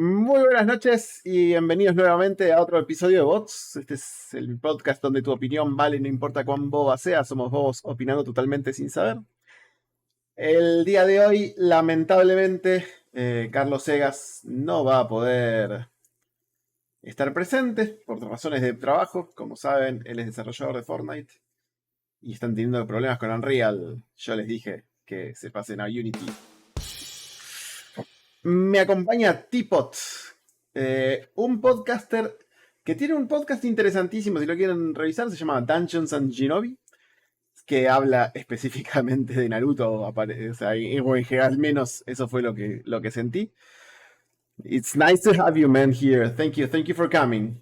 Muy buenas noches y bienvenidos nuevamente a otro episodio de Bots. Este es el podcast donde tu opinión vale, no importa cuán boba sea. Somos bobos opinando totalmente sin saber. El día de hoy, lamentablemente, Carlos Segas no va a poder estar presente por razones de trabajo. Como saben, él es desarrollador de Fortnite y están teniendo problemas con Unreal. Yo les dije que se pasen a Unity. Me acompaña TeaPott, un podcaster que tiene un podcast interesantísimo, si lo quieren revisar, se llama Dungeons and Shinobi, que habla específicamente de Naruto, o sea, en general menos, eso fue lo que sentí. It's nice to have you, man, here. Thank you for coming.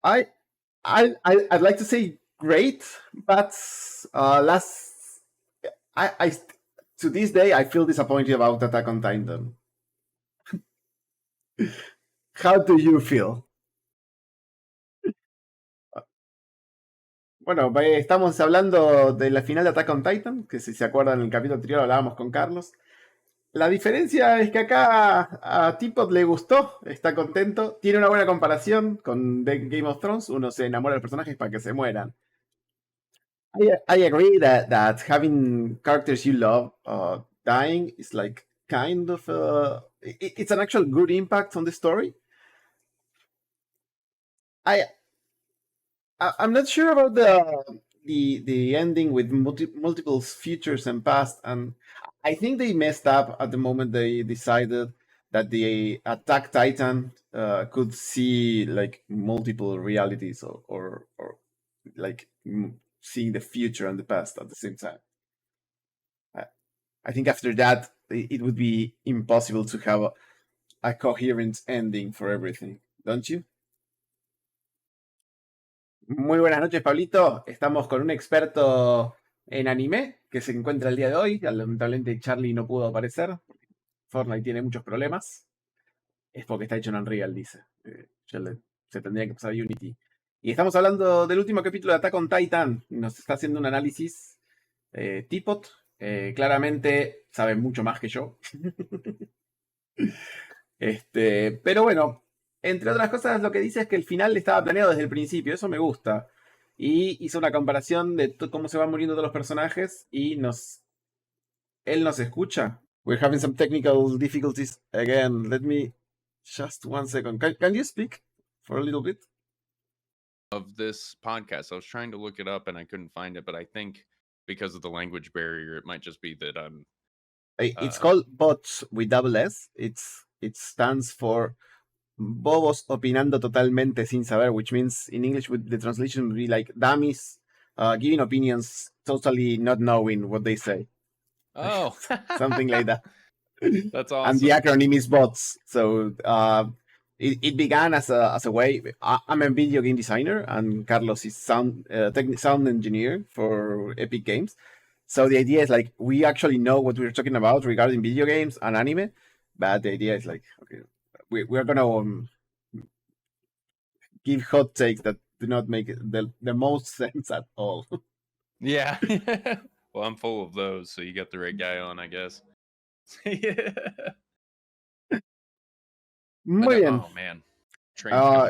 I, I'd like to say great, but last, I, to this day, I feel disappointed about Attack on Titan. How do you feel? Bueno, estamos hablando de la final de Attack on Titan, que si se acuerdan en el capítulo anterior hablábamos con Carlos. La diferencia es que acá a TeaPott le gustó, está contento, tiene una buena comparación con Game of Thrones, uno se enamora de los personajes para que se mueran. I agree that having characters you love dying is like kind of it's an actual good impact on the story. I I'm not sure about the ending with multiple futures and past, and I think they messed up at the moment they decided that the Attack Titan could see like multiple realities or like seeing the future and the past at the same time. I think after that it would be impossible to have a coherent ending for everything, don't you? Muy buenas noches, Pablito. Estamos con un experto en anime que se encuentra el día de hoy. Lamentablemente Charly no pudo aparecer. Fortnite tiene muchos problemas. Es porque está hecho en Unreal, dice. Se tendría que pasar a Unity. Y estamos hablando del último capítulo de Attack on Titan. Nos está haciendo un análisis TeaPott. Claramente sabe mucho más que yo. Pero bueno, entre otras cosas, lo que dice es que el final estaba planeado desde el principio. Eso me gusta. Y hizo una comparación de cómo se van muriendo todos los personajes y él nos escucha. We're having some technical difficulties again. Let me just 1 second. Can you speak for a little bit? Of this podcast. I was trying to look it up and I couldn't find it, but I think because of the language barrier, it might just be that I'm. It's called BOTSS with double S. It stands for Bobos opinando totalmente sin saber, which means in English the translation would be like dummies giving opinions totally not knowing what they say. Oh, Something like that. That's awesome. And the acronym is BOTSS. So it began as a way. I'm a video game designer, and Carlos is sound engineer for Epic Games. So the idea is like we actually know what we're talking about regarding video games and anime, but the idea is like, okay, we're gonna give hot takes that do not make the most sense at all. Yeah. Well, I'm full of those, so you got the right guy on, I guess. Muy bien. Oh man.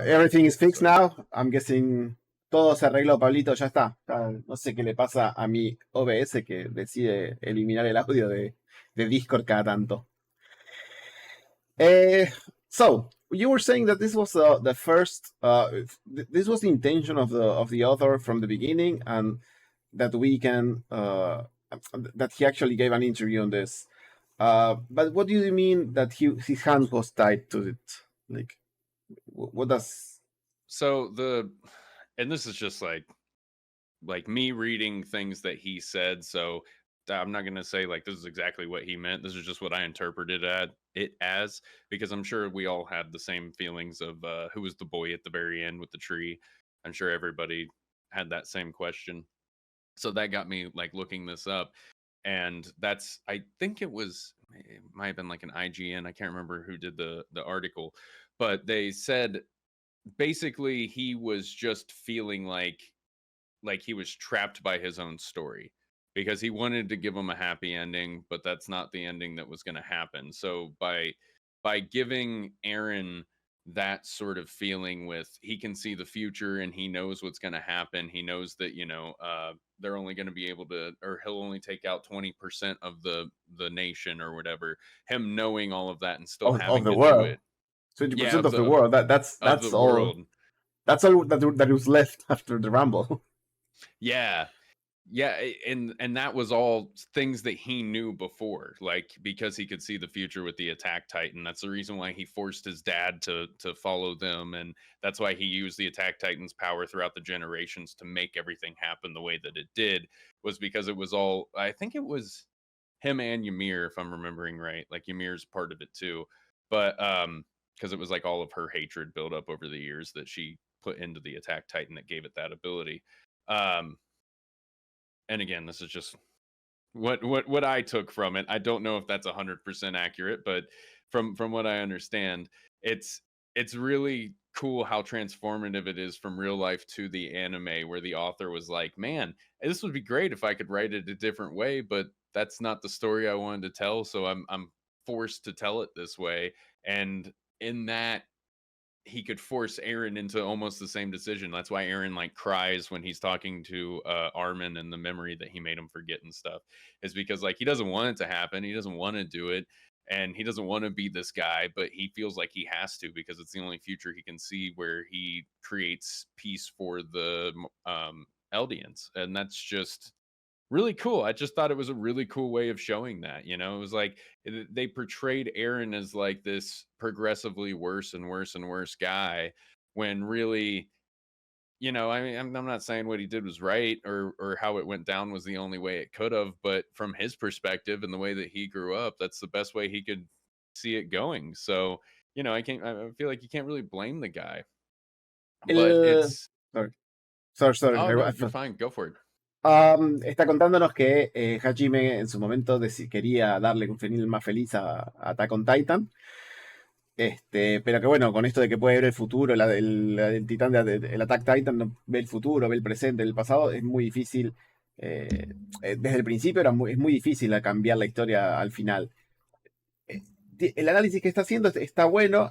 Everything is fixed now. I'm guessing todo se arregló, Pablito, ya está. No sé qué le pasa a mi OBS que decide eliminar el audio de Discord cada tanto. So you were saying that this was the first. This was the intention of the author from the beginning, and that we can that he actually gave an interview on this. But what do you mean that his hand was tied to it? Like, what does? So and this is just like me reading things that he said. So I'm not going to say like this is exactly what he meant. This is just what I interpreted it as, because I'm sure we all had the same feelings of who was the boy at the very end with the tree. I'm sure everybody had that same question. So that got me like looking this up. And I think it might have been like an IGN. I can't remember who did the article, but they said basically he was just feeling like he was trapped by his own story, because he wanted to give him a happy ending, but that's not the ending that was going to happen. So by giving Aaron that sort of feeling with he can see the future and he knows what's going to happen. He knows that, they're only going to be able to, or he'll only take out 20% of the nation or whatever. Him knowing all of that and still of having the to do world. it. Yeah, 20% of the world. of the That's all. world. That's all that was left after the Rumble. Yeah. Yeah, and that was all things that he knew before, like because he could see the future with the Attack Titan. That's the reason why he forced his dad to follow them, and that's why he used the Attack Titan's power throughout the generations to make everything happen the way that it did. Was because it was all, I think it was him and Ymir, if I'm remembering right. Like Ymir's part of it too, but because it was like all of her hatred built up over the years that she put into the Attack Titan that gave it that ability. And again, this is just what I took from it. I don't know if that's 100% accurate, but from what I understand, it's it's really cool how transformative it is from real life to the anime, where the author was like, "Man, this would be great if I could write it a different way, but that's not the story I wanted to tell, so I'm forced to tell it this way." And in that, he could force Aaron into almost the same decision. That's why Aaron like cries when he's talking to Armin and the memory that he made him forget and stuff. Is because like he doesn't want it to happen. He doesn't want to do it, and he doesn't want to be this guy, but he feels like he has to because it's the only future he can see where he creates peace for the Eldians, and that's just really cool. I just thought it was a really cool way of showing that, It was like they portrayed Aaron as like this progressively worse and worse and worse guy when really, I mean, I'm not saying what he did was right or how it went down was the only way it could have, but from his perspective and the way that he grew up, that's the best way he could see it going. So, I feel like you can't really blame the guy. But El... it's Sorry, sorry, sorry. oh no, you're fine, go for it. Está contándonos que Hajime en su momento quería darle un final más feliz a Attack on Titan. Pero que bueno, con esto de que puede ver el futuro, el titán el Attack Titan ve el futuro, ve el presente, el pasado, es muy difícil. Desde el principio es muy difícil cambiar la historia al final. El análisis que está haciendo está bueno.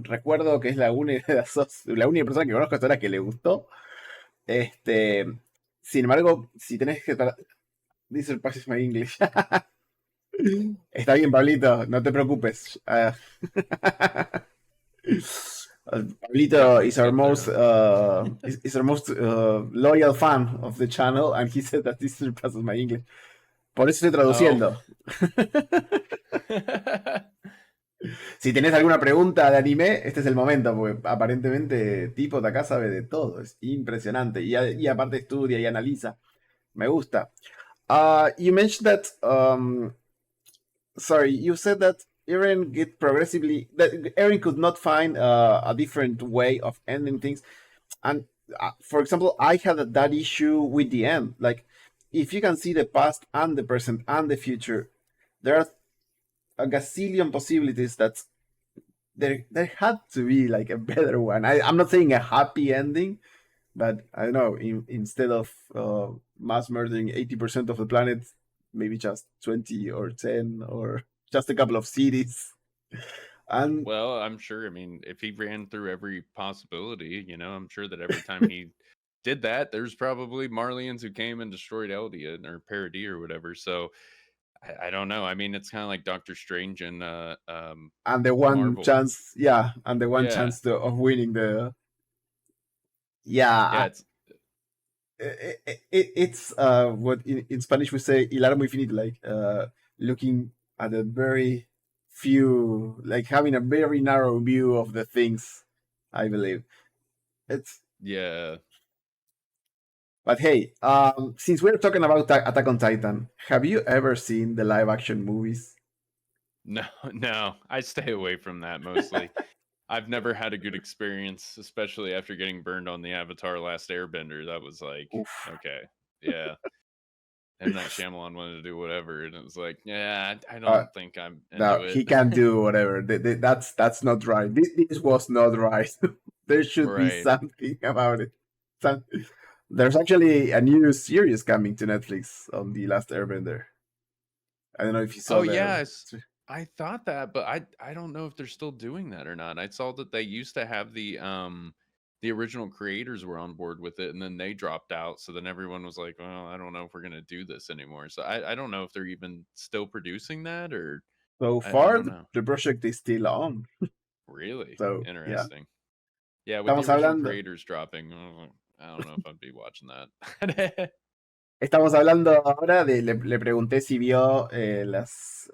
Recuerdo que es la única persona que conozco hasta ahora que le gustó. Sin embargo, si tenés que. Dice el Passes My English. Está bien, Pablito, no te preocupes. Pablito is our Get most there. is our most loyal fan of the channel, and he said that this surpasses my English. Por eso estoy traduciendo. Si tenés alguna pregunta de anime, este es el momento, porque aparentemente TeaPott acá sabe de todo, es impresionante. Y aparte estudia y analiza. Me gusta. You mentioned that sorry, you said that Eren that Eren could not find a different way of ending things. And for example, I had that issue with the end. Like, if you can see the past and the present and the future, there are a gazillion possibilities that there had to be like a better one. I'm not saying a happy ending, but I don't know, instead of mass murdering 80% of the planet, maybe just 20 or 10 or just a couple of cities. And well, I'm sure. I mean, if he ran through every possibility, I'm sure that every time he did that, there's probably Marlians who came and destroyed Eldia or Paradis or whatever. So I don't know. I mean, it's kind of like Doctor Strange and the one Marvel. chance, yeah, and the one Yeah, chance of winning the, yeah. yeah. It's It's what in Spanish we say hilar muy finito, like looking at a very few, like having a very narrow view of the things. I believe it's. yeah. But hey, since we're talking about Attack on Titan, have you ever seen the live action movies? No, no. I stay away from that mostly. I've never had a good experience, especially after getting burned on the Avatar Last Airbender. That was like, Oof. okay, yeah. M. Night Shyamalan wanted to do whatever, and it was like, yeah, I Uh, don't think I'm no, into he it. can do whatever. That's not right. This was not right. There should be Right. something about it. There's actually a new series coming to Netflix on the Last Airbender. I don't know if you saw Oh the. yes, I thought that, but I don't know if they're still doing that or not. I saw that they used to have the original creators were on board with it, and then they dropped out. So then everyone was like, "Well, I don't know if we're gonna do this anymore." So I don't know if they're even still producing that, or So I far, don't know. the project is still on. Really So yeah, interesting. Yeah, with the estamos original hablando. creators dropping, I don't know if I'd be watching that. Estamos hablando ahora de. Le pregunté si vio las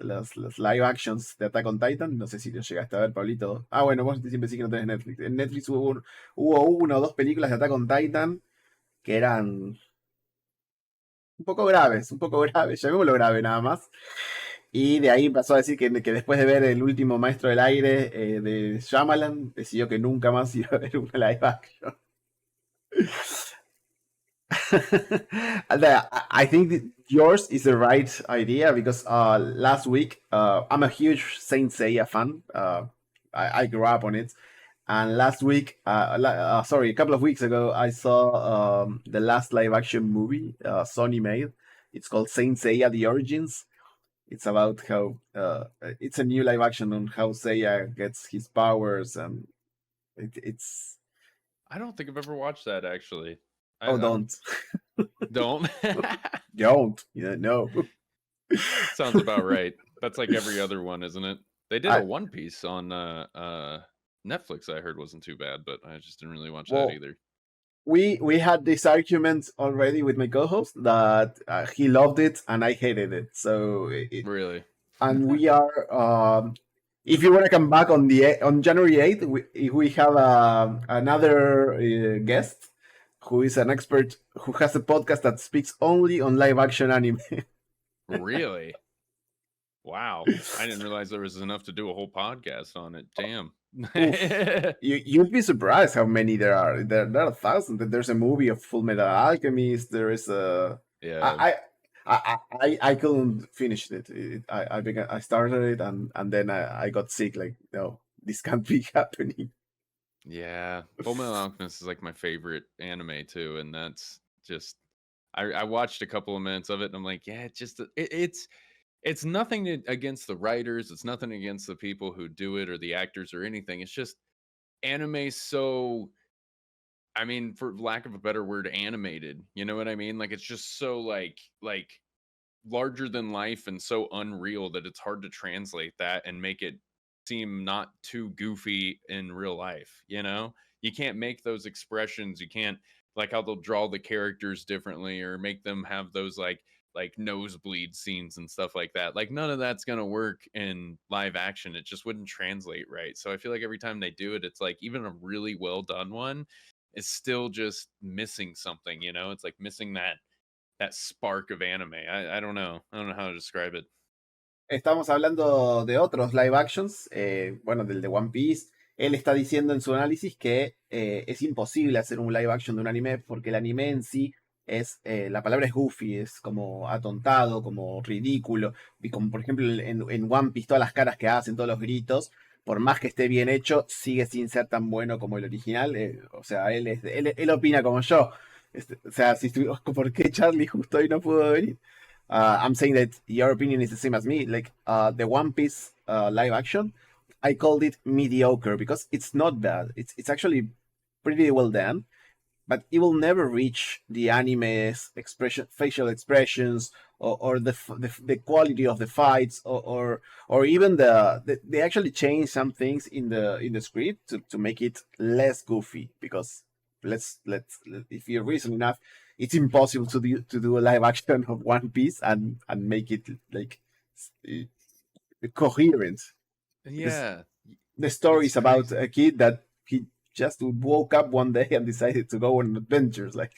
live actions de Attack on Titan. No sé si lo llegaste a ver, Pablito. Ah, bueno, vos siempre sí que no tenés Netflix. En Netflix hubo una o dos películas de Attack on Titan que eran un poco graves, llamémoslo grave nada más. Y de ahí pasó a decir que después de ver El último maestro del aire de Shyamalan, decidió que nunca más iba a ver una live action. I think that yours is the right idea because last week I'm a huge Saint Seiya fan. I grew up on it, and last week, sorry, a couple of weeks ago, I saw the last live action movie Sony made. It's called Saint Seiya: The Origins. It's about how it's a new live action on how Seiya gets his powers, and it's I don't think I've ever watched that actually. oh, I don't. don't no. Sounds about right. That's like every other one, isn't it? They did a I, One Piece on Netflix. I heard wasn't too bad, but I just didn't really watch that well, either. we had this argument already with my co-host that he loved it and I hated it. So Really? and we are if you want to come back on January 8th, we have another guest who is an expert who has a podcast that speaks only on live action anime. Really? Wow. I didn't realize there was enough to do a whole podcast on it. Damn. Oof. You'd be surprised how many there are. There are thousands. There's a movie of Full Metal Alchemist. There is a. Yeah. I couldn't finish it. I started it and then I got sick. Like no, this can't be happening. Yeah. Full Metal Alchemist is like my favorite anime too, and that's just I watched a couple of minutes of it and I'm like, yeah, it's nothing against the writers, it's nothing against the people who do it or the actors or anything. It's just anime so I mean, for lack of a better word, animated. You know what I mean? Like it's just so like larger than life and so unreal that it's hard to translate that and make it seem not too goofy in real life, you know? You can't make those expressions, you can't like how they'll draw the characters differently or make them have those like nosebleed scenes and stuff like that. Like none of that's going to work in live action. It just wouldn't translate right. So I feel like every time they do it, it's like even a really well done one is still just missing something, you know? It's like missing that spark of anime. I don't know. I don't know how to describe it. Estamos hablando de otros live actions, bueno, del de One Piece. Él está diciendo en su análisis que es imposible hacer un live action de un anime porque el anime en sí es, la palabra es goofy, es como atontado, como ridículo. Y como por ejemplo en One Piece, todas las caras que hacen, todos los gritos, por más que esté bien hecho, sigue sin ser tan bueno como el original. O sea, él opina como yo. O sea, si ¿por qué Charlie justo hoy no pudo venir? I'm saying that your opinion is the same as me. Like the One Piece live action, I called it mediocre because it's not bad. It's actually pretty well done, but it will never reach the anime's facial expressions, or the quality of the fights, or even they actually changed some things in the script to make it less goofy because if you're reason enough, it's impossible to do a live action of One Piece and make it like coherent because Yeah, the story it's is about crazy. a kid that he just woke up one day and decided to go on adventures like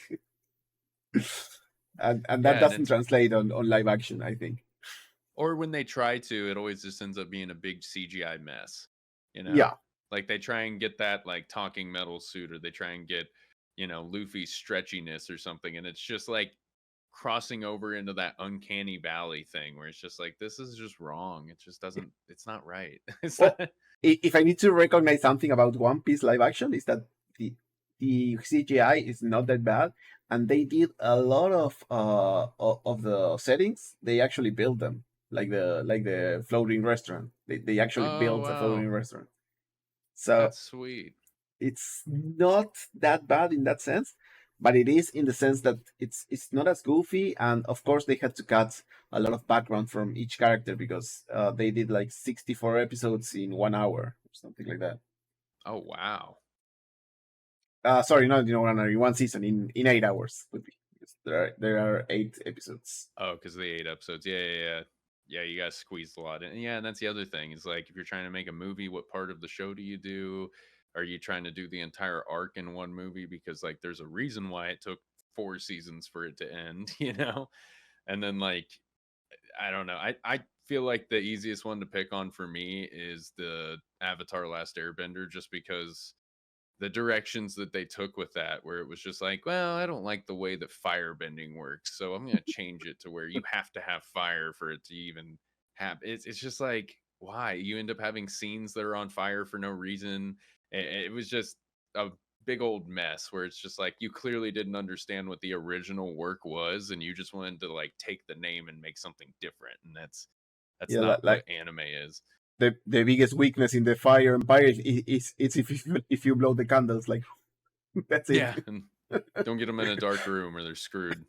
and that Yeah, and doesn't it's translate on live action, I think. or when they try to, it always just ends up being a big CGI mess. You know, Yeah. like they try and get that like talking metal suit, or they try and get Luffy's stretchiness or something, and it's just like crossing over into that uncanny valley thing where it's just like this is just wrong. It just doesn't. It's not right. It's Well, not, if I need to recognize something about One Piece live action, is that the the CGI is not that bad, and they did a lot of the settings. They actually built them, like the floating restaurant. They actually Oh built a wow, floating restaurant. So that's sweet. it's not that bad in that sense, but it is in the sense that it's not as goofy, and of course they had to cut a lot of background from each character because they did like 64 episodes in 1 hour or something like that. Oh wow. Sorry, not in 1 hour, in one season, in 8 hours would be. Because there are 8 episodes. Oh, because the 8 episodes. Yeah, yeah, yeah. Yeah, you guys squeezed a lot in. Yeah, and that's the other thing. Is like if you're trying to make a movie, what part of the show do you do? Are you trying to do the entire arc in one movie? Because like there's a reason why it took 4 seasons for it to end, you know? And then like I don't know. I feel like the easiest one to pick on for me is the Avatar Last Airbender, just because the directions that they took with that, where it was just like, well, I don't like the way that fire bending works, so I'm gonna change it to where you have to have fire for it to even happen. It's just like, why you end up having scenes that are on fire for no reason. It was just a big old mess where it's just like you clearly didn't understand what the original work was, and you just wanted to like take the name and make something different, and that's Yeah, not like what anime is. the biggest weakness in the Fire Empire is if you blow the candles, like that's it. Yeah, and don't get them in a dark room or they're screwed.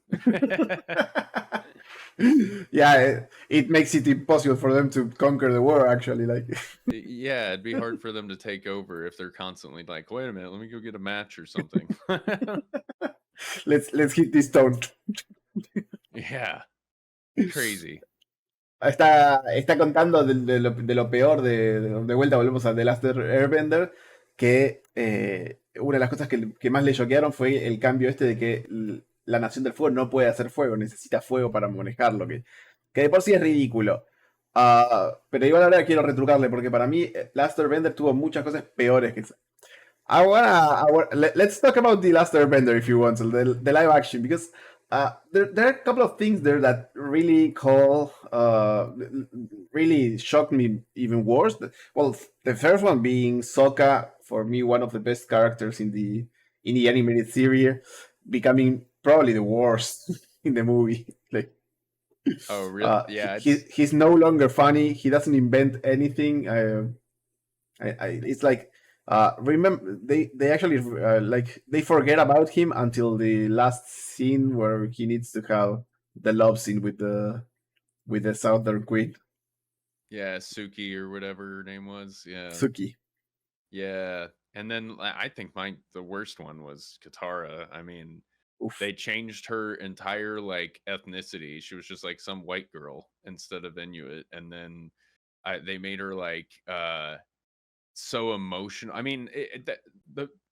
Yeah, it makes it impossible for them to conquer the world. Actually, like Yeah, it'd be hard for them to take over if they're constantly like, wait a minute, let me go get a match or something. let's hit this stone. Yeah, crazy. Está contando de lo peor de vuelta, volvemos a The Last Airbender, que una de las cosas que más le choquearon fue el cambio este de que la Nación del Fuego no puede hacer fuego, necesita fuego para manejarlo, que de por sí es ridículo. Pero igual ahora quiero retrucarle, porque para mí Last Airbender tuvo muchas cosas peores que esa. Let's talk about the Last Airbender if you want, so the live action, because there are a couple of things there that really shocked me even worse. Well, the first one being Sokka, for me one of the best characters in the animated series, becoming probably the worst in the movie. Like, Oh, really? Yeah, he's no longer funny. He doesn't invent anything. It's like remember they actually like they forget about him until the last scene where he needs to have the love scene with the Southern Queen yeah, Suki or whatever her name was. Yeah, Suki. yeah. And then I think the worst one was Katara. I mean, Oof. they changed her entire like ethnicity. She was just like some white girl instead of Inuit, and then they made her like so emotional. I mean,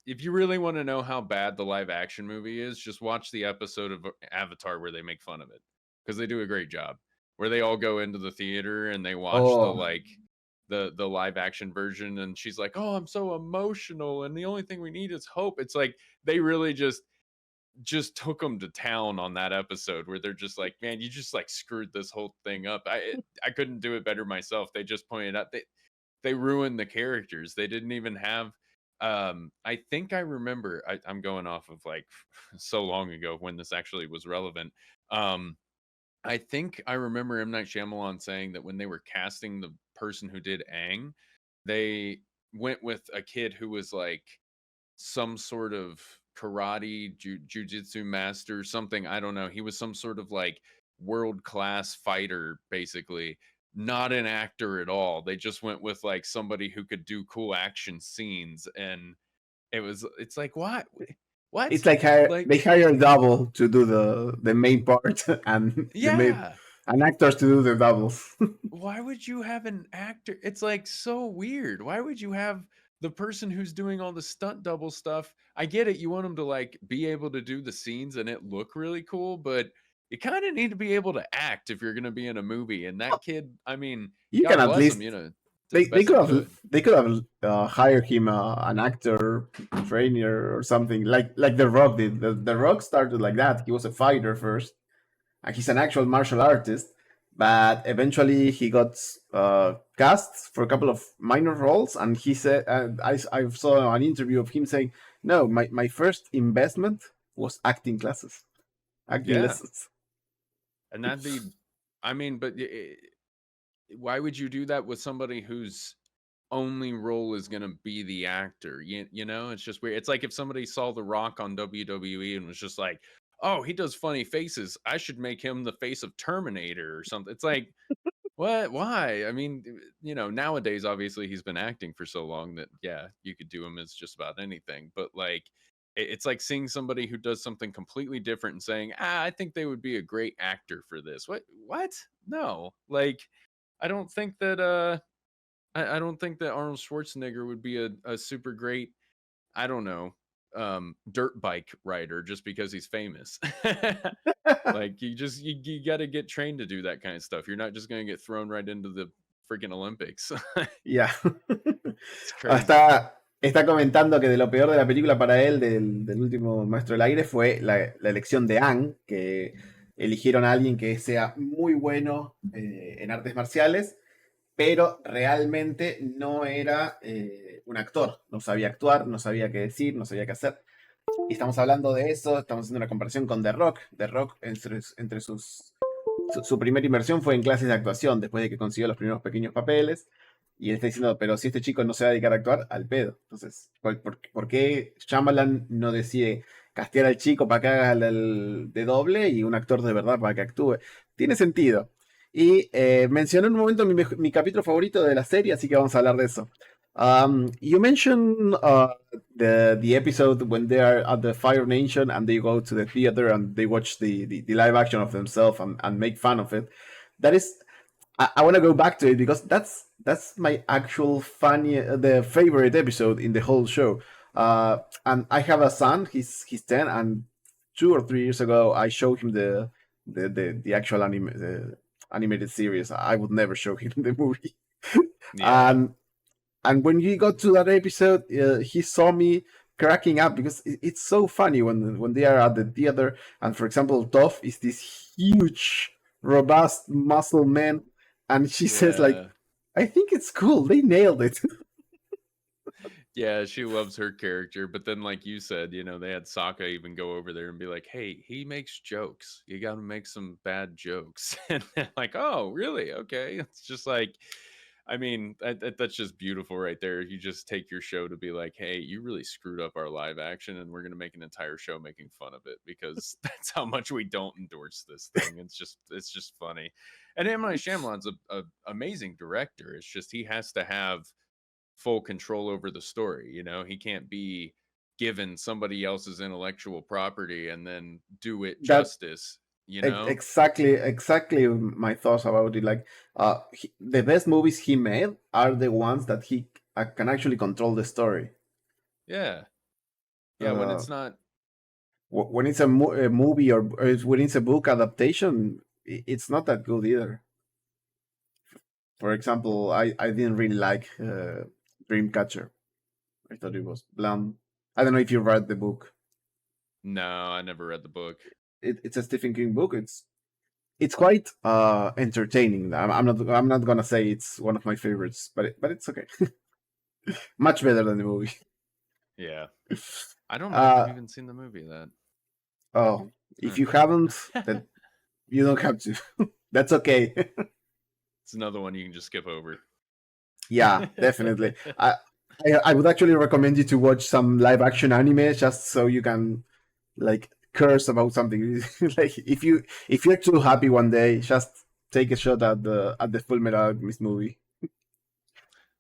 if you really want to know how bad the live action movie is, just watch the episode of Avatar where they make fun of it, because they do a great job. Where they all go into the theater and they watch the Oh, like the live action version, and she's like, "Oh, I'm so emotional, and the only thing we need is hope." It's like they really just took them to town on that episode where they're just like, man, you just like screwed this whole thing up. I couldn't do it better myself. They just pointed out they ruined the characters. They didn't even have I think I remember I'm going off of like so long ago when this actually was relevant. um I think I remember M. Night Shyamalan saying that when they were casting the person who did Aang, they went with a kid who was like some sort of karate jujitsu master, something. I don't know. He was some sort of like world class fighter, basically. Not an actor at all. They just went with like somebody who could do cool action scenes, and it's like what it's like like they hire a double to do the main part and yeah. and actors to do the doubles. Why would you have an actor? It's like so weird. Why would you have the person who's doing all the stunt double stuff? I get it. You want them to like be able to do the scenes and it look really cool, but you kind of need to be able to act if you're going to be in a movie. And that kid, I mean, You can God at bless him, least did the they best could he have could. hired him an actor trainer or something like The Rock did. The Rock started like that. He was a fighter first, and he's an actual martial artist. But eventually he got cast for a couple of minor roles, and he said, I saw an interview of him saying, No, my first investment was acting classes, acting Yeah, lessons. and that'd be, I mean, but why would you do that with somebody whose only role is going to be the actor? You know, it's just weird. It's like if somebody saw The Rock on WWE and was just like, "Oh, he does funny faces. I should make him the face of Terminator or something." It's like, what? Why? I mean, you know, nowadays obviously he's been acting for so long that yeah, you could do him as just about anything. But like, it's like seeing somebody who does something completely different and saying, "Ah, I think they would be a great actor for this." What? What? No. Like, I don't think that. I don't think that Arnold Schwarzenegger would be a super great, I don't know, dirt bike rider just because he's famous. Like you got to get trained to do that kind of stuff. You're not just going to get thrown right into the freaking Olympics. Ya. It's Ah, crazy. está comentando que de lo peor de la película para él, del último Maestro del Aire, fue la elección de Ang, que eligieron a alguien que sea muy bueno en artes marciales, pero realmente no era un actor. No sabía actuar, no sabía qué decir, no sabía qué hacer. Y estamos hablando de eso, estamos haciendo una comparación con The Rock. The Rock, entre su primera inversión fue en clases de actuación, después de que consiguió los primeros pequeños papeles. Y él está diciendo, pero si este chico no se va a dedicar a actuar, al pedo. Entonces, ¿por qué Shyamalan no decide castear al chico para que haga de doble y un actor de verdad para que actúe? Tiene sentido. Y mencionó en un momento mi capítulo favorito de la serie, así que vamos a hablar de eso. You mentioned the episode when they are at the Fire Nation and they go to the theater and they watch the live action of themselves and make fun of it. That is, I want to go back to it because that's my actual funny, the favorite episode in the whole show. And I have a son; he's 10, and 2 or 3 years ago I showed him the actual animated series. I would never show him the movie. Yeah. and and when he got to that episode, he saw me cracking up because it's so funny when they are at the theater. And for example, Toph is this huge, robust muscle man, and she says like, Yeah. "I think it's cool. They nailed it." Yeah, she loves her character, but then like you said, you know, they had Sokka even go over there and be like, "Hey, he makes jokes. You got to make some bad jokes." And they're like, "Oh, really? Okay." It's just like, I mean, that's just beautiful right there. You just take your show to be like, "Hey, you really screwed up our live action, and we're gonna make an entire show making fun of it because that's how much we don't endorse this thing." It's just funny. And M. Night Shyamalan's a amazing director. It's just he has to have full control over the story. You know, he can't be given somebody else's intellectual property and then do it That justice, you know? exactly my thoughts about it. Like, the best movies he made are the ones that he can actually control the story. Yeah. Yeah, when Uh, it's not. when it's a movie or when it's a book adaptation, it's not that good either. For example, I didn't really like Dreamcatcher. I thought it was bland. I don't know if you read the book. No, I never read the book. It's a Stephen King book. It's quite entertaining. I'm not gonna say it's one of my favorites, but it's okay. Much better than the movie. Yeah. I don't know if I've Uh, even seen the movie of that. oh, if Huh. you haven't, then you don't have to. That's okay. It's another one you can just skip over. Yeah, definitely. I would actually recommend you to watch some live action anime just so you can like curse about something. Like if you're too happy one day, just take a shot at the Full Metal Alchemist movie.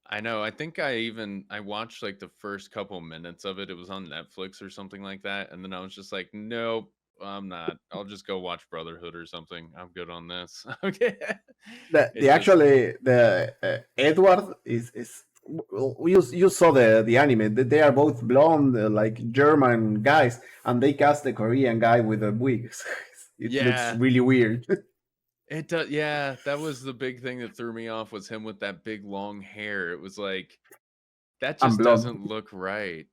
I know. I think I watched like the first couple minutes of it. It was on Netflix or something like that, and then I was just like, nope, I'm not. I'll just go watch Brotherhood or something. I'm good on this. Okay. The It just actually the Edward is well, you saw the anime. They are both blonde, like German guys, and they cast the Korean guy with a wig. It looks yeah, really weird. it does. Yeah, that was the big thing that threw me off was him with that big long hair. It was like that I'm just blonde. doesn't look right.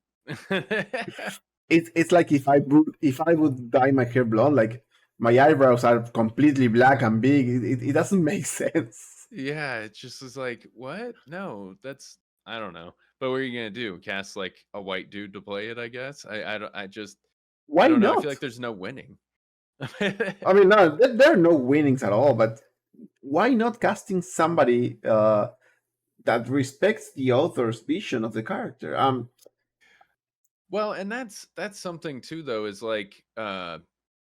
It's like if I would dye my hair blonde, like my eyebrows are completely black and big. It doesn't make sense. Yeah, it just is like, what? No, that's I don't know. But what are you gonna do? Cast like a white dude to play it? I guess. I Why don't know. I feel not? like there's no winning. I mean, no, there are no winnings at all, but why not casting somebody that respects the author's vision of the character? Well, and that's something too, though, is like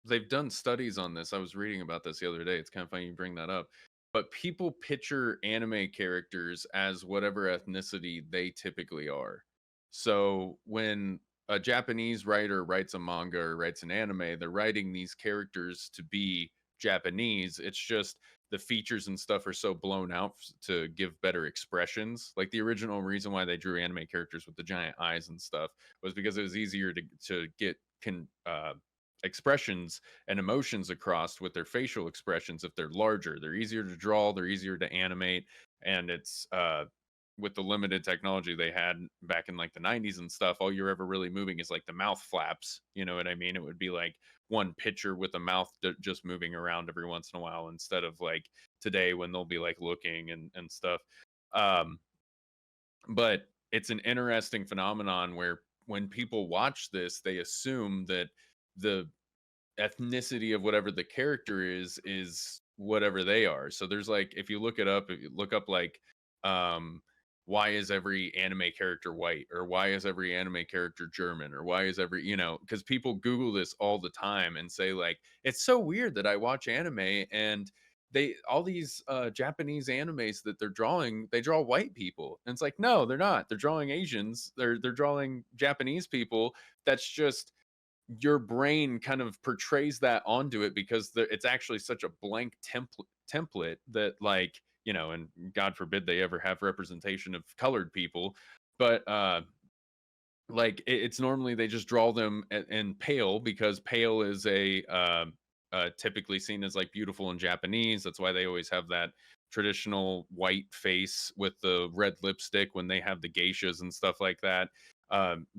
they've done studies on this. I was reading about this the other day. It's kind of funny you bring that up. But people picture anime characters as whatever ethnicity they typically are. So when a Japanese writer writes a manga or writes an anime, they're writing these characters to be Japanese. It's just the features and stuff are so blown out to give better expressions. Like the original reason why they drew anime characters with the giant eyes and stuff was because it was easier to get expressions and emotions across with their facial expressions if they're larger. They're easier to draw, they're easier to animate, and it's with the limited technology they had back in like the 90s and stuff, all you're ever really moving is like the mouth flaps. You know what I mean? It would be like one picture with the mouth just moving around every once in a while instead of like today when they'll be like looking and stuff. Um, but it's an interesting phenomenon where when people watch this, they assume that the ethnicity of whatever the character is whatever they are. So there's like if you look up like um why is every anime character white, or why is every anime character German, or why is every, because people Google this all the time and say like it's so weird that I watch anime and they all these Japanese animes that they're drawing, they draw white people. And it's like, no, they're not. They're drawing Asians. They're drawing Japanese people. That's just your brain kind of portrays that onto it because it's actually such a blank template that like, and God forbid they ever have representation of colored people, but like it's normally they just draw them in pale because pale is typically seen as like beautiful in Japanese. That's why they always have that traditional white face with the red lipstick when they have the geishas and stuff like that.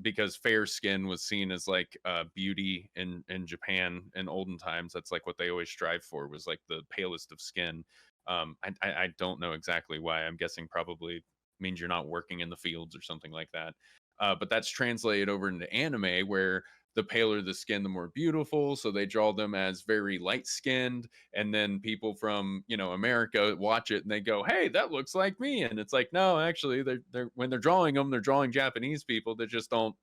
Because fair skin was seen as like beauty in Japan in olden times. That's like what they always strive for, was like the palest of skin. I don't know exactly why. I'm guessing probably means you're not working in the fields or something like that. But that's translated over into anime where the paler the skin, the more beautiful. So they draw them as very light skinned. And then people from, America watch it and they go, hey, that looks like me. And it's like, no, actually, they're when they're drawing them, they're drawing Japanese people that just don't,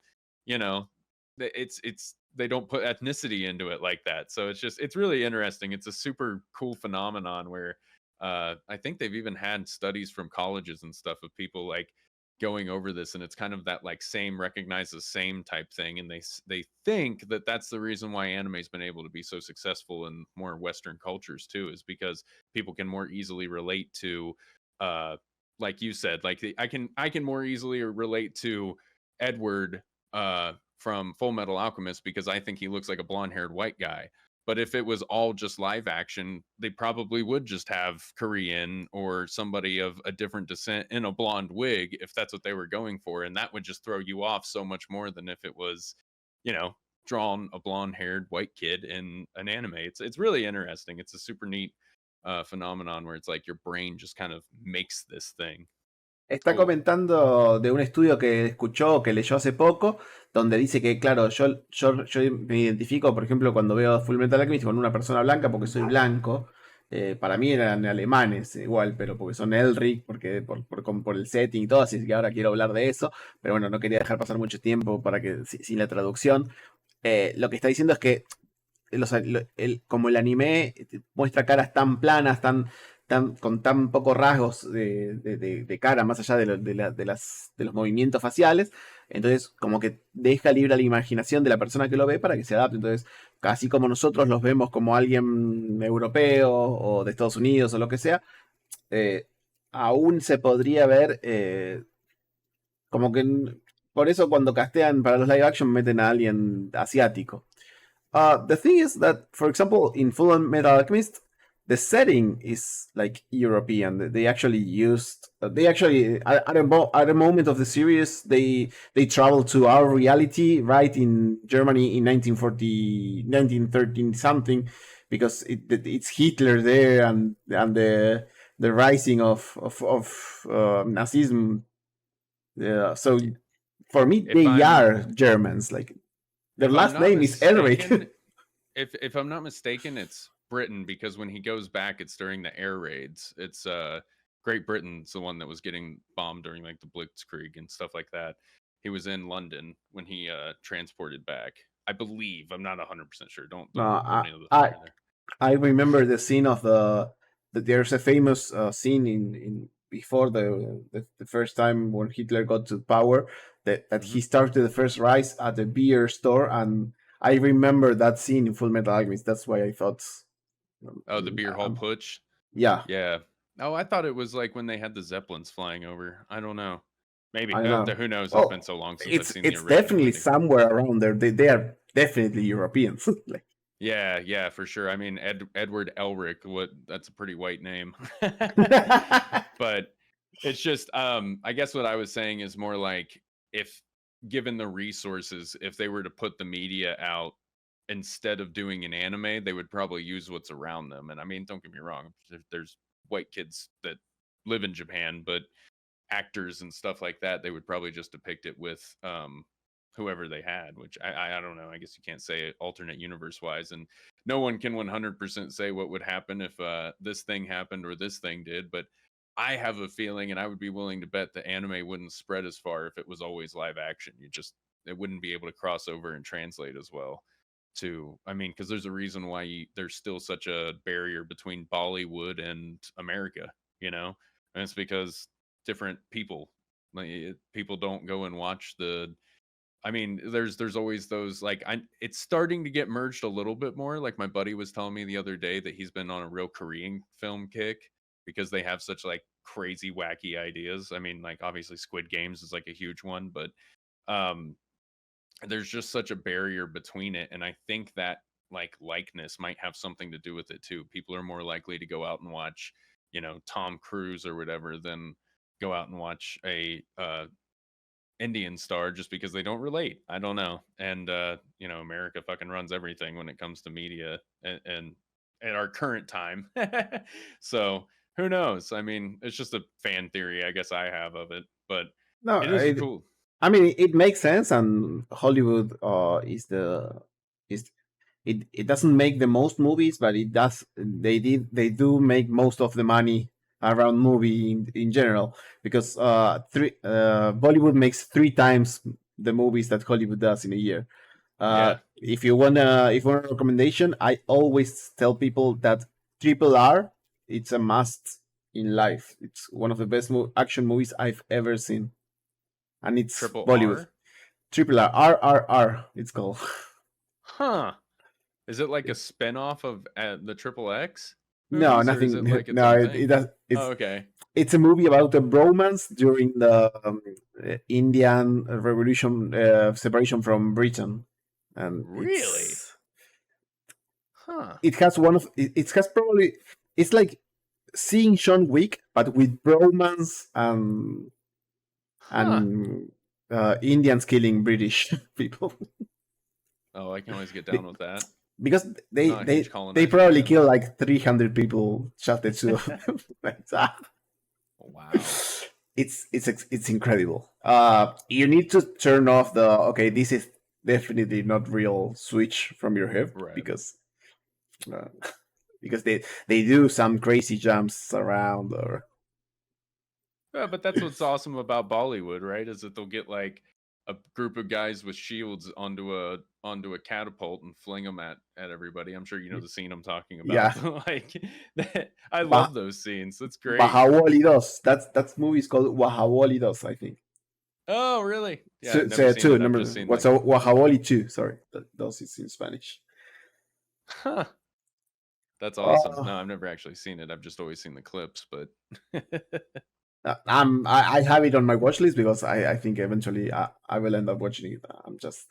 you know, they don't put ethnicity into it like that. So it's really interesting. It's a super cool phenomenon where I think they've even had studies from colleges and stuff of people like going over this, and it's kind of that like same recognize the same type thing, and they think that that's the reason why anime's been able to be so successful in more Western cultures too, is because people can more easily relate to uh like you said, like I can more easily relate to Edward from Full Metal Alchemist because I think he looks like a blonde-haired white guy. But if it was all just live action, they probably would just have Korean or somebody of a different descent in a blonde wig if that's what they were going for. And that would just throw you off so much more than if it was, you know, drawn a blonde haired white kid in an anime. It's really interesting. It's a super neat phenomenon where it's like your brain just kind of makes this thing. Está Oh, comentando de un estudio que escuchó, que leyó hace poco, donde dice que, claro, yo me identifico, por ejemplo, cuando veo Full Metal Alchemist con una persona blanca porque soy blanco. Para mí eran alemanes igual, pero porque son Elric, porque por el setting y todo, así que ahora quiero hablar de eso. Pero bueno, no quería dejar pasar mucho tiempo para que sin la traducción. Lo que está diciendo es que como el anime muestra caras tan planas, con tan pocos rasgos de cara, más allá de los movimientos faciales, entonces como que deja libre a la imaginación de la persona que lo ve para que se adapte. Entonces, así como nosotros los vemos como alguien europeo o de Estados Unidos o lo que sea, eh, aún se podría ver como que... Por eso cuando castean para los live action meten a alguien asiático. The thing is that, for example, in Full Metal Alchemist, the setting is like European. They actually used, they actually at a moment of the series, they traveled to our reality, right in Germany in 1940, 1913 something, because it's Hitler there and the rising of Nazism Yeah, so for me, If they I'm are Germans. Like their if I'm last not name is Elric. mistaken, if I'm not mistaken, it's Britain because when he goes back, it's during the air raids. It's Great Britain's the one that was getting bombed during like the Blitzkrieg and stuff like that. He was in London when he transported back. I believe. I'm not 100% sure. No, Don't quote me to the I fire there. I remember the scene of there's a famous scene in before the first time when Hitler got to power that Hmm. he started the first rise at the beer store, and I remember that scene in Full Metal Alchemist. That's why I thought, Oh, the beer hall putsch. yeah, Yeah. Oh, I thought it was like when they had the zeppelins flying over. I don't know. Maybe. I don't know. Who knows? It's been Well, so long since I've seen the it's original. definitely somewhere around there. They are definitely Europeans. Like, Yeah, yeah, for sure. I mean, Edward Elric, what that's a pretty white name. But it's just I guess what I was saying is more like if given the resources, if they were to put the media out instead of doing an anime, they would probably use what's around them. And I mean, don't get me wrong, there's white kids that live in Japan, but actors and stuff like that, they would probably just depict it with whoever they had, which I don't know. I guess you can't say alternate universe wise, and no one can 100% say what would happen if this thing happened or this thing did. But I have a feeling, and I would be willing to bet the anime wouldn't spread as far if it was always live action. It wouldn't be able to cross over and translate as well. To I mean, because there's a reason why there's still such a barrier between Bollywood and America, and it's because different people. Like people don't go and watch the. I mean, there's always those like it's starting to get merged a little bit more. Like my buddy was telling me the other day that he's been on a real Korean film kick because they have such like crazy wacky ideas. I mean, like obviously Squid Games is like a huge one, but um there's just such a barrier between it, and I think that like likeness might have something to do with it too. People are more likely to go out and watch, Tom Cruise or whatever than go out and watch a Indian star just because they don't relate. I don't know. And America fucking runs everything when it comes to media and at our current time. So who knows? I mean, it's just a fan theory, I guess I have of it, but no, it is cool. I mean, it makes sense, and Hollywood is it doesn't make the most movies, but it does. They do make most of the money around movie in general, because Bollywood makes 3 times the movies that Hollywood does in a year. Yeah. If you want a recommendation, I always tell people that Triple R, it's a must in life. It's one of the best action movies I've ever seen, and it's Triple Bollywood. R? Triple R, RRR, it's called. Huh. Is it like a spinoff of the Triple X No, movies, or is nothing. it like its No, own it thing? does. Oh, okay. It's a movie about a bromance during the Indian Revolution, separation from Britain, and Really? Huh. it has one of it has probably it's like seeing John Wick but with bromance Huh. and Indians killing British people. Oh, I can always get down Be- with that. because I'm they not a huge they they colonizer probably fan. kill like 300 people, shot the two of them. Wow. It's incredible. You need to turn off the okay. This is definitely not real switch from your head, Right. because uh, because they do some crazy jumps around, or Yeah, but that's what's awesome about Bollywood, right? Is that they'll get like a group of guys with shields onto a catapult and fling them at everybody. I'm sure you know the scene I'm talking about. yeah. Like I Bah- love those scenes. That's great. Bahawali dos. That's movie's called Wahawali dos, I think. Oh, really? Yeah, I've So, never seen two it. I've number. just seen What's like a a clip. Wahawali two? Sorry, dos is in Spanish. Huh. That's awesome. Uh, No, I've never actually seen it. I've just always seen the clips, but I have it on my watch list because I think eventually I will end up watching it. I'm just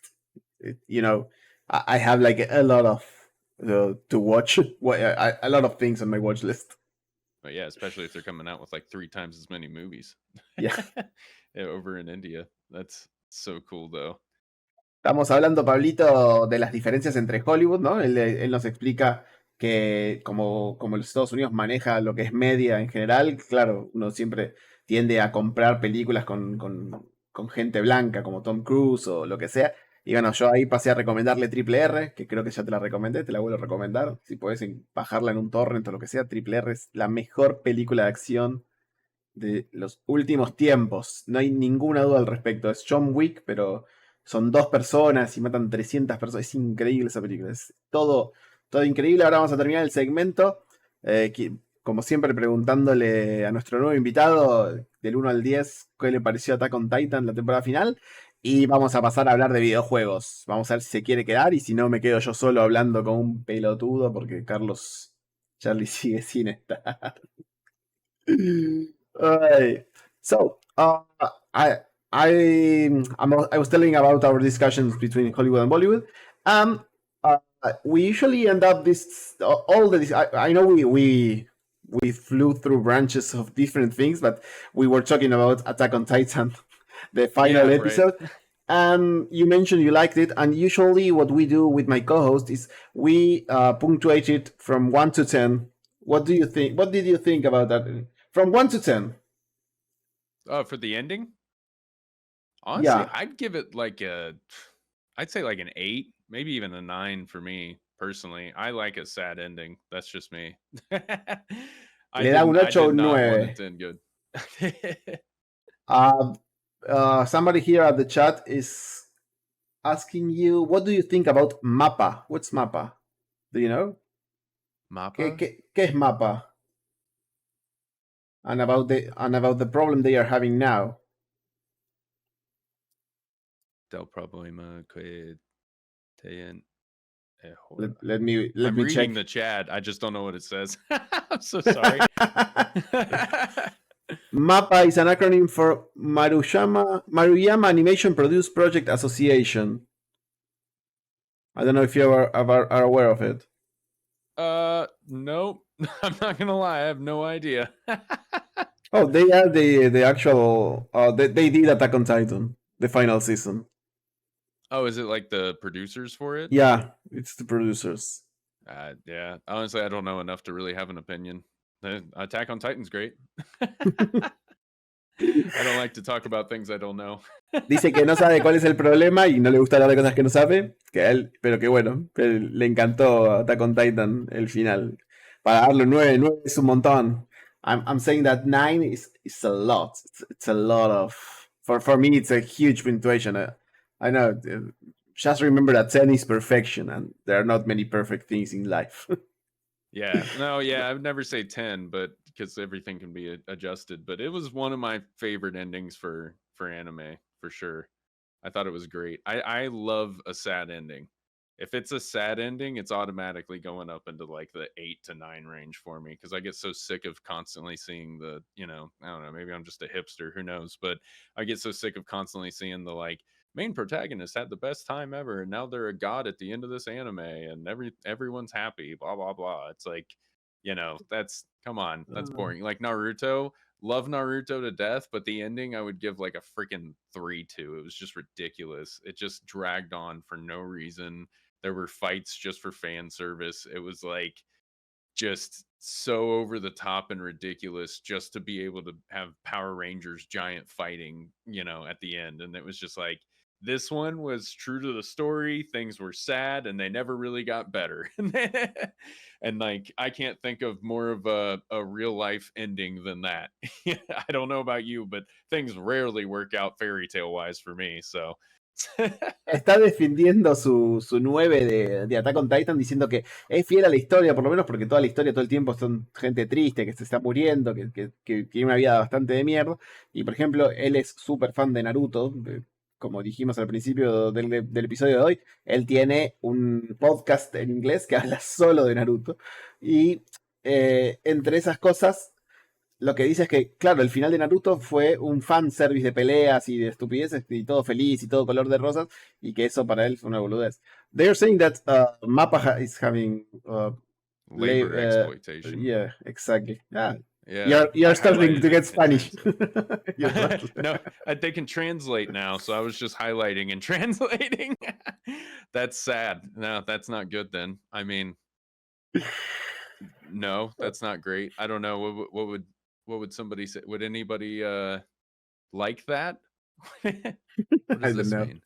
I have like a lot of to watch. A lot of things on my watch list. but yeah, especially if they're coming out with like 3 times as many movies. Yeah. Yeah, over in India. That's so cool though. Estamos hablando, Pablito, de las diferencias entre Hollywood, ¿no? Él nos explica que como los Estados Unidos maneja lo que es media en general, claro, uno siempre tiende a comprar películas con con gente blanca como Tom Cruise o lo que sea. Y bueno, yo ahí pasé a recomendarle Triple R, que creo que ya te la recomendé, te la vuelvo a recomendar. Si podés bajarla en un torrent o lo que sea, Triple R es la mejor película de acción de los últimos tiempos. No hay ninguna duda al respecto. Es John Wick, pero son dos personas y matan 300 personas. Es increíble esa película. Es todo increíble. Ahora vamos a terminar el segmento. Como siempre, preguntándole a nuestro nuevo invitado del 1 al 10 qué le pareció Attack on Titan la temporada final. Y vamos a pasar a hablar de videojuegos. Vamos a ver si se quiere quedar y si no me quedo yo solo hablando con un pelotudo porque Carlos Charly sigue sin estar. Alright. So, I, I was telling about our discussions between Hollywood and Bollywood. Um, uh, we usually end up all the. I know we flew through branches of different things, but we were talking about Attack on Titan, the final Yeah, right. episode. And you mentioned you liked it, and usually what we do with my co-host is we punctuate it from 1 to 10. What do you think? What did you think about that? From 1 to 10. Oh, for the ending? Honestly, Yeah. I'd give it like I'd say like an 8, maybe even a 9 for me personally. I like a sad ending. That's just me. Le da un I 8 o did un not want it 9. to end good. Uh, Somebody here at the chat is asking you, what do you think about Mappa? What's Mappa? Do you know? Mappa? ¿Qué es Mappa? And about the problem they are having now. Del problema que tienen. Let me I'm reading check. the chat. I just don't know what it says. I'm so sorry. MAPA is an acronym for Maruyama Animation Produce Project Association. I don't know if you are aware of it. Nope. I'm not gonna lie. I have no idea. Oh, they are the actual. They did Attack on Titan, the final season. Oh, is it like the producers for it? Yeah, it's the producers. Yeah. Honestly, I don't know enough to really have an opinion. Attack on Titan's great. I don't like to talk about things I don't know. Dice que no sabe cuál es el problema y no le gusta hablar de cosas que no sabe, que a él, pero que bueno, que le encantó Attack on Titan el final. Para darle un 9, 9 es un montón. I'm saying that 9 is a lot. It's a lot of. For me, it's a huge punctuation. I know. Just remember that 10 is perfection, and there are not many perfect things in life. Yeah. No, yeah, I would never say 10, but because everything can be adjusted, but it was one of my favorite endings for anime for sure. I thought it was great. I love a sad ending. If it's a sad ending, it's automatically going up into like the 8 to 9 range for me because I get so sick of constantly seeing I don't know, maybe I'm just a hipster, who knows, but I get so sick of constantly seeing the like main protagonist had the best time ever and now they're a god at the end of this anime and everyone's happy, blah blah blah. It's like, that's come on, that's boring. Like Naruto, love Naruto to death, but the ending I would give like a freaking 3 to. It was just ridiculous. It just dragged on for no reason. There were fights just for fan service. It was like just so over the top and ridiculous just to be able to have Power Rangers giant fighting, at the end. And it was just like, this one was true to the story. Things were sad and they never really got better. And like, I can't think of more of a real life ending than that. I don't know about you, but things rarely work out fairy tale wise for me. So Está defendiendo su 9 de Attack on Titan diciendo que es fiel a la historia, por lo menos porque toda la historia, todo el tiempo son gente triste, que se está muriendo, que tiene una vida bastante de mierda. Y por ejemplo, él es súper fan de Naruto, como dijimos al principio del episodio de hoy. Él tiene un podcast en inglés que habla solo de Naruto. Y entre esas cosas lo que dice es que, claro, el final de Naruto fue un fanservice de peleas y de estupideces y todo feliz y todo color de rosas y que eso para él fue una boludez. They're saying that Mappa is having labor exploitation. yeah, exactly. Yeah. Yeah, You're I starting highlighted to get it and Spanish. translated. You're No, they can translate now, so I was just highlighting and translating. That's sad. No, that's not good then. I mean, no, that's not great. I don't know what would somebody say? Would anybody like that? What I does don't this know. mean?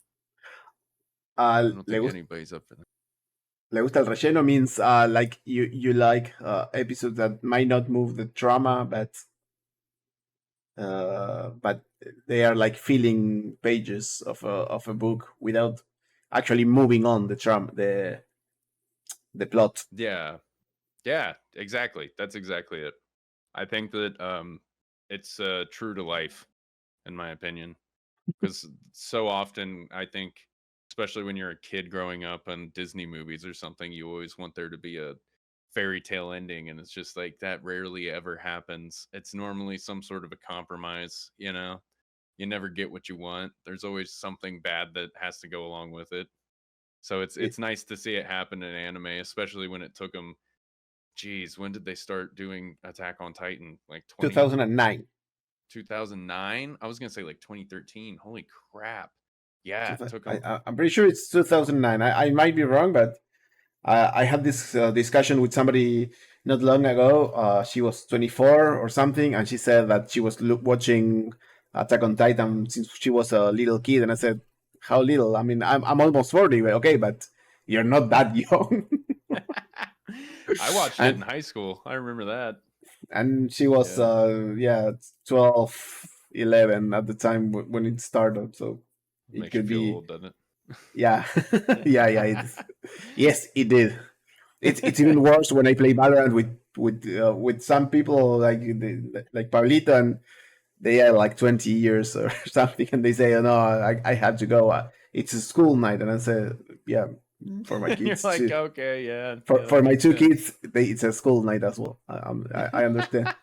I don't Le think gusta. anybody's up for that. Le gusta el relleno means like you like episodes that might not move the drama, but they are like filling pages of a book without actually moving on the the plot. Yeah. Yeah, exactly. That's exactly it. I think that it's true to life, in my opinion, because so often I think, especially when you're a kid growing up on Disney movies or something, you always want there to be a fairy tale ending, and it's just like that rarely ever happens. It's normally some sort of a compromise, you know. You never get what you want. There's always something bad that has to go along with it. So It, it's nice to see it happen in anime, especially when it took them. Geez, when did they start doing Attack on Titan? Like 2009. 2009? I was gonna say like 2013. Holy crap! Yeah, it took them. I'm pretty sure it's 2009. I might be wrong, but I had this discussion with somebody not long ago. She was 24 or something, and she said that she was watching Attack on Titan since she was a little kid. And I said, "How little? I mean, I'm almost 40, but okay, but you're not that young." I watched it in and high school. I remember that. and she was Yeah, 12, 11 at the time when it started. So it makes you could feel be, old, doesn't yeah, yeah. Yes, it did. It's even worse when I play Valorant with some people like Pablito, and they are like 20 years or something, and they say, "Oh no, I have to go. It's a school night," and I say, "Yeah, for my it? You're kids like, too. okay, yeah, For yeah, that for my makes two sense. kids, it's a school night as well. I understand."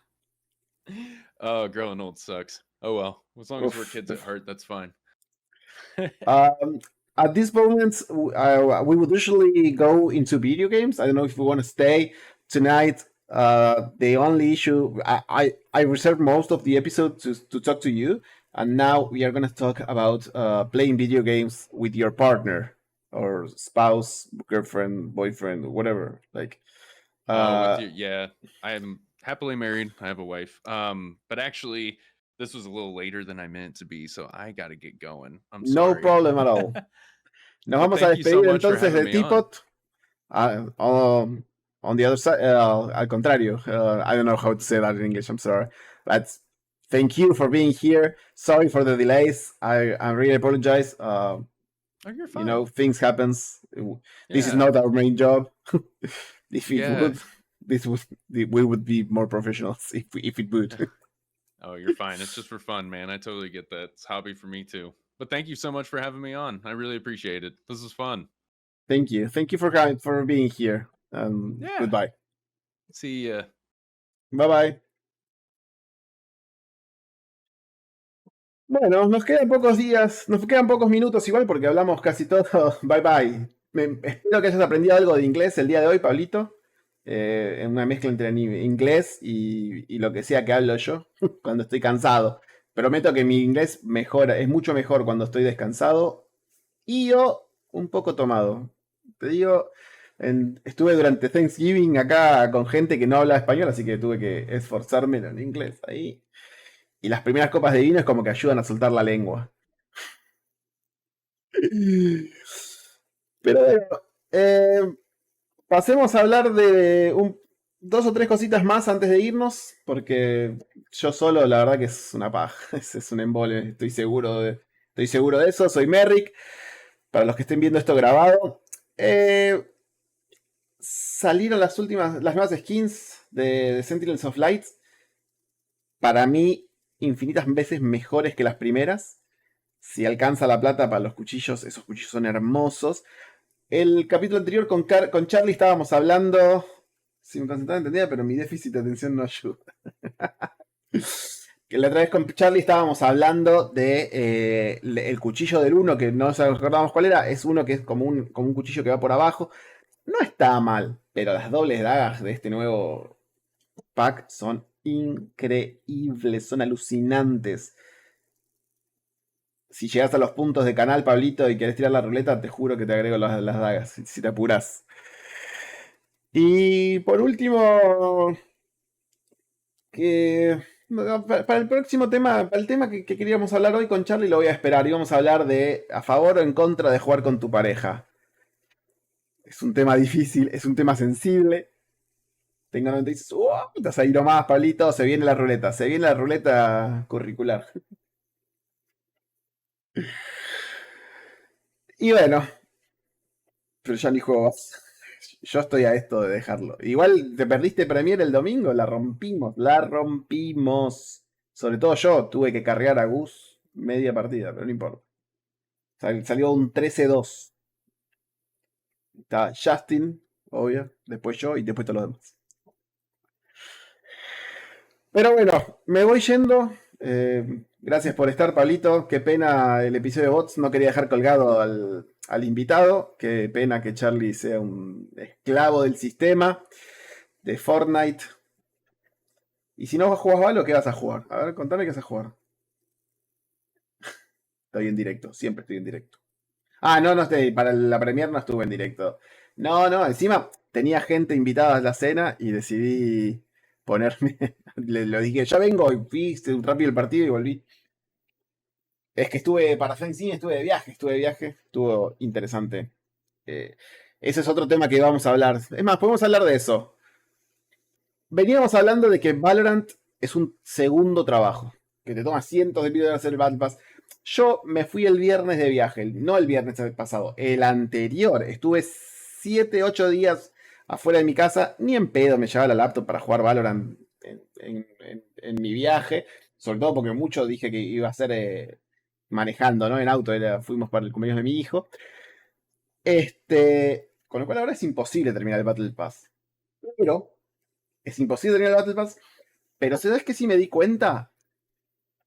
Oh, growing old sucks. Oh well, as long as we're Oof. kids at heart, that's fine. Um, at this moment, we would usually go into video games. I don't know if we want to stay tonight. The only issue I reserved most of the episode to talk to you, and now we are going to talk about playing video games with your partner or spouse, girlfriend, boyfriend, whatever. Like, With uh, your yeah, I am happily married. I have a wife. But actually, this was a little later than I meant it to be, so I got to get going. I'm no sorry. problem at all. Nos But vamos a thank you so despedir much for entonces having de me on. TeaPott. On the other side, al contrario, I don't know how to say that in English. I'm sorry, but thank you for being here. Sorry for the delays. I really apologize. Oh, you're You fine. know, things happens. This is Yeah. not our main job. If it Yeah. would, this would we would be more professionals if it would. Oh, you're fine. It's just for fun, man. I totally get that. It's a hobby for me too. But thank you so much for having me on. I really appreciate it. This is fun. Thank you for being here. Yeah. Goodbye. See ya. Bye bye. Bueno, nos quedan pocos días, nos quedan pocos minutos igual porque hablamos casi todo. Bye bye. Espero que hayas aprendido algo de inglés el día de hoy, Pablito. En una mezcla entre inglés y lo que sea que hablo yo cuando estoy cansado. Prometo que mi inglés mejora, es mucho mejor cuando estoy descansado y o un poco tomado. Te digo, estuve durante Thanksgiving acá con gente que no habla español, así que tuve que esforzarme en inglés ahí. Y las primeras copas de vino es como que ayudan a soltar la lengua. Pero bueno, pasemos a hablar de dos o tres cositas más antes de irnos, porque yo solo la verdad que es una paja, es un embole, estoy seguro de eso. Soy Merrick, para los que estén viendo esto grabado. Salieron las nuevas skins de Sentinels of Light, para mí infinitas veces mejores que las primeras. Si alcanza la plata para los cuchillos, esos cuchillos son hermosos. El capítulo anterior con Charly estábamos hablando. Si me concentraba entendía, pero mi déficit de atención no ayuda. Que la otra vez con Charly estábamos hablando de el cuchillo del uno, que no nos acordábamos cuál era. Es uno que es como un cuchillo que va por abajo. No está mal, pero las dobles dagas de este nuevo pack son increíbles, son alucinantes. Si llegas a los puntos de canal, Pablito, y querés tirar la ruleta, te juro que te agrego las dagas, si te apuras. Y por último, que Para el próximo tema, para el tema que queríamos hablar hoy con Charlie, lo voy a esperar. Y vamos a hablar de a favor o en contra de jugar con tu pareja. Es un tema difícil, es un tema sensible. Tengo 96. Estás ahí nomás, Pablito. Se viene la ruleta. Se viene la ruleta curricular. Y bueno, pero ya ni juego más. Yo estoy a esto de dejarlo. Igual te perdiste Premier el domingo. La rompimos. La rompimos. Sobre todo yo tuve que cargar a Gus media partida, pero no importa. Salió un 13-2. Estaba Justin, obvio. Después yo y después todos los demás. Pero bueno, me voy yendo. Gracias por estar, Pablito. Qué pena el episodio de bots. No quería dejar colgado al invitado. Qué pena que Charly sea un esclavo del sistema de Fortnite. Y si no jugás Valo, ¿qué vas a jugar? A ver, contame qué vas a jugar. Estoy en directo, siempre estoy en directo. Ah, no, no estoy. Para la Premier no estuve en directo. No, no, encima tenía gente invitada a la cena y decidí ponerme. Lo dije, ya vengo y fui, hice un rápido el partido y volví. Es que estuve, para hacer cine, estuve de viaje, estuvo interesante. Eh, Ese es otro tema que vamos a hablar. Es más, podemos hablar de eso. Veníamos hablando de que Valorant es un segundo trabajo, que te toma cientos de videos hacer el Battle Pass. Yo me fui el viernes de viaje, no el viernes pasado, el anterior. Estuve 7, 8 días afuera de mi casa, ni en pedo me llevaba la laptop para jugar Valorant en mi viaje. Sobre todo porque mucho dije que iba a ser manejando, ¿no? En auto, fuimos para el cumpleaños de mi hijo. Con lo cual ahora es imposible terminar el Battle Pass. Pero, es imposible terminar el Battle Pass. Pero ¿sabes qué sí me di cuenta?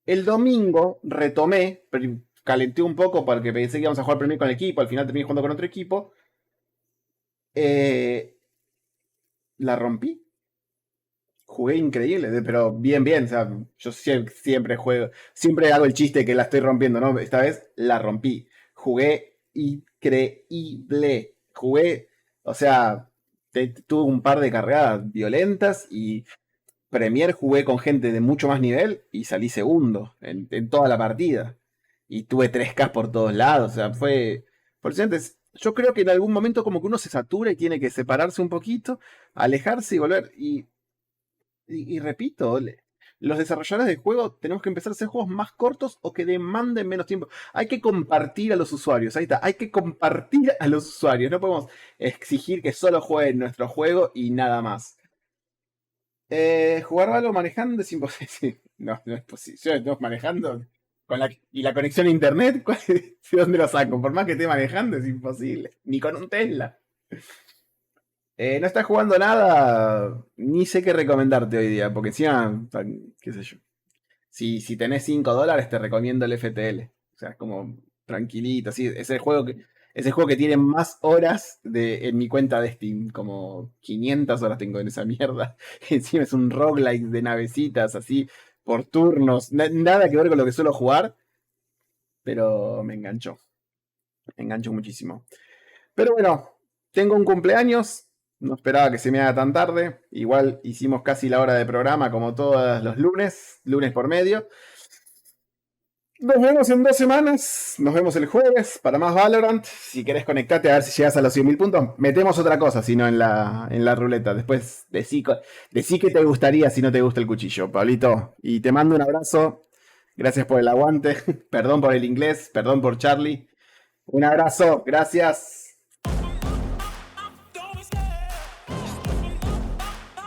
El domingo retomé, pero calenté un poco porque pensé que íbamos a jugar primero con el equipo, al final terminé jugando con otro equipo. Eh, la rompí. Jugué increíble, pero bien, bien. O sea, yo siempre juego, siempre hago el chiste que la estoy rompiendo, ¿no? Esta vez la rompí. Jugué increíble. Jugué, o sea, tuve un par de carreras violentas y Premier jugué con gente de mucho más nivel y salí segundo en toda la partida. Y tuve 3K por todos lados. O sea, fue. Por eso antes, yo creo que en algún momento como que uno se satura y tiene que separarse un poquito, alejarse y volver. Y repito, los desarrolladores de juego tenemos que empezar a hacer juegos más cortos o que demanden menos tiempo. Hay que compartir a los usuarios, ahí está, hay que compartir a los usuarios. No podemos exigir que solo jueguen nuestro juego y nada más. Jugar algo manejando es imposible. Sí, no, no es posible. Yo no manejando y la conexión a internet, ¿de dónde lo saco? Por más que esté manejando es imposible. Ni con un Tesla. No estás jugando nada, ni sé qué recomendarte hoy día, porque encima, qué sé yo. Si tenés $5, te recomiendo el FTL. O sea, es como tranquilito, así. Es el juego que tiene más horas en mi cuenta de Steam. Como 500 horas tengo en esa mierda. Encima es un roguelike de navecitas, así, por turnos. Nada que ver con lo que suelo jugar, pero me enganchó. Me enganchó muchísimo. Pero bueno, tengo un cumpleaños. No esperaba que se me haga tan tarde. Igual hicimos casi la hora de programa, como todos los lunes, lunes por medio. Nos vemos en 2 semanas. Nos vemos el jueves para más Valorant. Si querés conectarte a ver si llegas a los 100.000 puntos, metemos otra cosa, si no en la ruleta. Después decí que te gustaría si no te gusta el cuchillo, Pablito. Y te mando un abrazo. Gracias por el aguante. Perdón por el inglés. Perdón por Charlie. Un abrazo. Gracias.